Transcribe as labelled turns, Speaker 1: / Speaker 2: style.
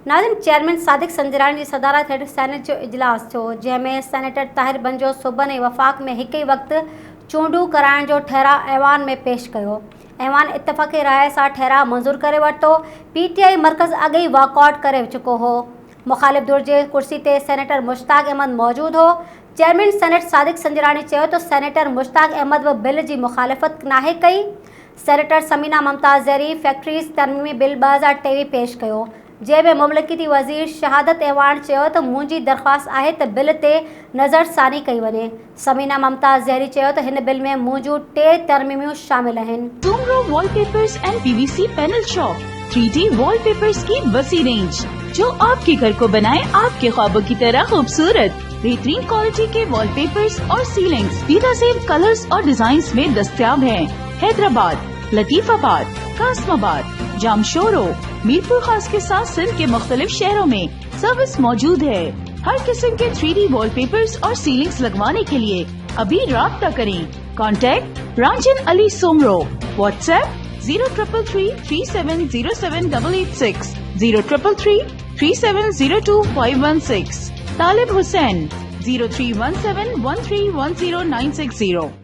Speaker 1: Nazim, chairman Sadiq Sanjrani जी सदारत हेठि senate जो इजलास थियो, जंहिंमें सेनेटर ताहिर बंजो सूबनि ऐं वफ़ाक़ में हिक ई वक़्तु चूंडूं कराइण जो ठहराउ ऐवान में पेश कयो। ऐवान इत्तफ़ाक़ी राय सां ठहराउ मंज़ूर करे वरितो। पीटीआई मर्कज़ अॻे ई वॉकआउट करे चुको हो। मुख़ालिफ़ धुर जे कुर्सी ते सेनेटर मुश्ताक अहमद मौजूद हो। चेयरमैन सेनेट सादिक संजरानी चयो त सेनेटर मुश्ताक अहमद बि बिल जी मुख़ालिफ़त नाहे कई। सेनेटर समीना मुमताज़ ज़ैरी फैक्ट्रीज़ तरमीमी बिल 2023 पेश कयो, जंहिंमें मुमलिकती वज़ीर शहादत ऐवान चयो त मुंहिंजी दरख़्वास्त आहे त बिल ते नज़रसानी कई वञे। समीना मुमताज़ ज़ैरी चयो त हिन बिल में मौजूद 3 तरमीमियूं शामिल आहिनि।
Speaker 2: Soomro wallpapers and PVC panel shop 3D wallpapers की वसी रेंज, जो आपके घर को बनाए आपके ख्वाबों की तरह खूबसूरत। बेहतरीन क्वालिटी के वॉलपेपर्स और सीलिंग्स बेहतरीन कलर्स और डिजाइन्स में दस्तयाब हैं। हैदराबाद, लतीफाबाद, कासमाबाद, जामशोरो, मीरपुर खास के साथ सिंध के मुख्तलिफ शहरों में सर्विस मौजूद है। हर किस्म के 3D वॉलपेपर्स और सीलिंग्स लगवाने के लिए अभी राब्ता करें। कॉन्टैक्ट रंजन अली सोमरो। व्हाट्सएप 0333370786, 03333702 516। तालिब हुसैन 031713109660।